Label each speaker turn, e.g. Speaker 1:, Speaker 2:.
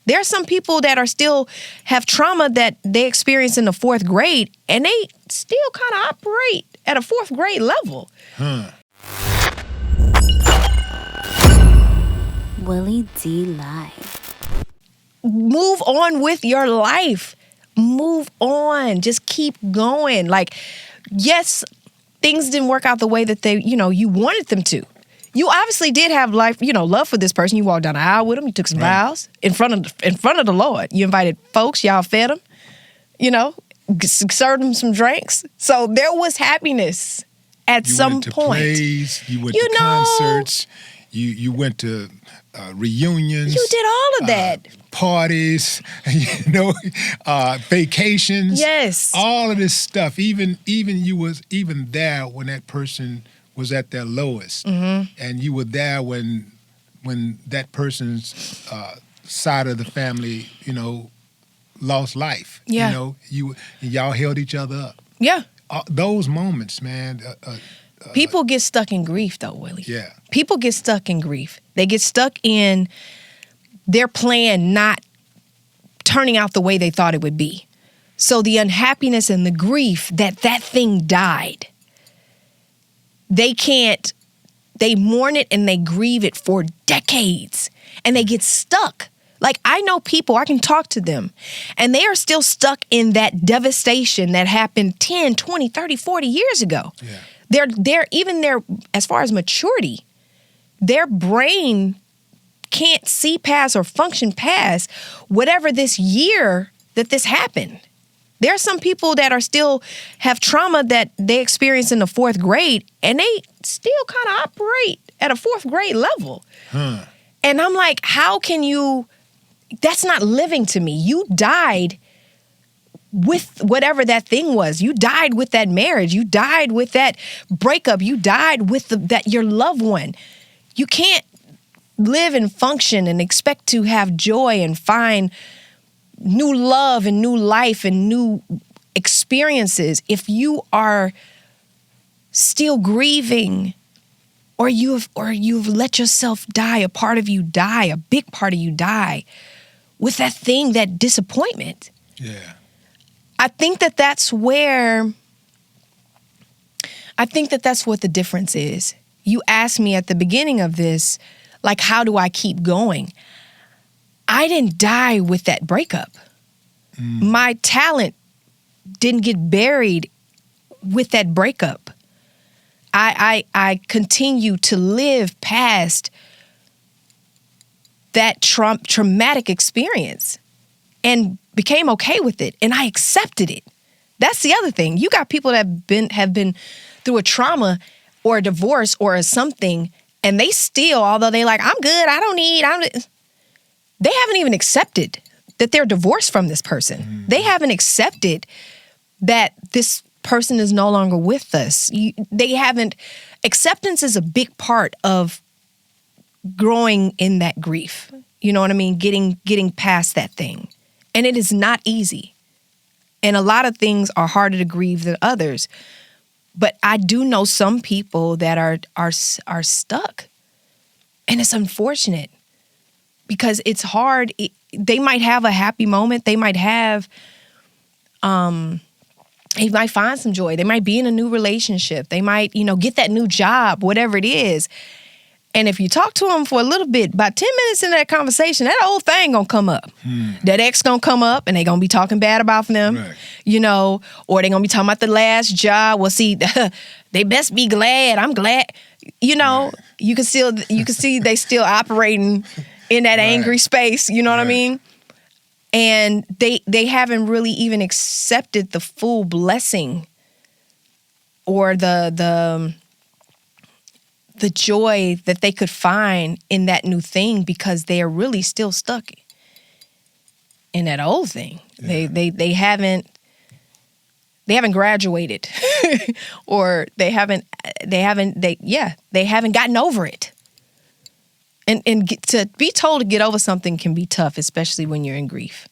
Speaker 1: There are some people that are still have trauma that they experienced in the 4th grade, and they still kind of operate at a 4th grade level.
Speaker 2: Willie D. Live.
Speaker 1: Move on with your life. Move on. Just keep going. Like, yes, things didn't work out the way that you wanted them to. You obviously did have love for this person. You walked down the aisle with them. You took some vows in front of the Lord. You invited folks. Y'all fed them. Served them some drinks. So there was happiness at some point.
Speaker 3: You went to plays. You went to concerts. You went to reunions.
Speaker 1: You did all of that.
Speaker 3: Parties. Vacations.
Speaker 1: Yes.
Speaker 3: All of this stuff. Even you was even there when that person was at their lowest, and you were there when that person's side of the family, lost life.
Speaker 1: Yeah.
Speaker 3: Y'all held each other up.
Speaker 1: Yeah.
Speaker 3: Those moments, man.
Speaker 1: People get stuck in grief, though, Willie.
Speaker 3: Yeah.
Speaker 1: People get stuck in grief. They get stuck in their plan not turning out the way they thought it would be. So the unhappiness and the grief that thing died. They mourn it and they grieve it for decades, and they get stuck. Like, I know people, I can talk to them, and they are still stuck in that devastation that happened 10, 20, 30, 40 years ago. Yeah. They're as far as maturity, their brain can't see past or function past whatever this year that this happened. There are some people that are still have trauma that they experienced in the 4th grade, and they still kind of operate at a 4th grade level. And I'm like, how can you? That's not living to me. You died with whatever that thing was. You died with that marriage. You died with that breakup. You died with that your loved one. You can't live and function and expect to have joy and find new love and new life and new experiences if you are still grieving, or you've let yourself die, a part of you die, a big part of you die with that thing, that disappointment.
Speaker 3: Yeah.
Speaker 1: I think that's what the difference is. You asked me at the beginning of this, like, how do I keep going? I didn't die with that breakup. My talent didn't get buried with that breakup. I continue to live past that traumatic experience and became okay with it, and I accepted it. That's the other thing. You got people that have been through a trauma or a divorce or a something, and they still, although they like, I'm good, they haven't even accepted that they're divorced from this person. They haven't accepted that this person is no longer with us. Acceptance is a big part of growing in that grief. You know what I mean? Getting past that thing. And it is not easy. And a lot of things are harder to grieve than others. But I do know some people that are stuck. And it's unfortunate because it's hard. They might have a happy moment. They might have, they might find some joy. They might be in a new relationship. They might, get that new job, whatever it is. And if you talk to them for a little bit, about 10 minutes in that conversation, that old thing gonna come up. That ex gonna come up, and they gonna be talking bad about them, right. Or they gonna be talking about the last job. Well, see, they best be glad. I'm glad. Right. You can see they still operating in that angry space. You know what I mean? And they haven't really even accepted the full blessing or the joy that they could find in that new thing because they are really still stuck in that old thing. Yeah. They haven't graduated or they haven't gotten over it. And to be told to get over something can be tough, especially when you're in grief.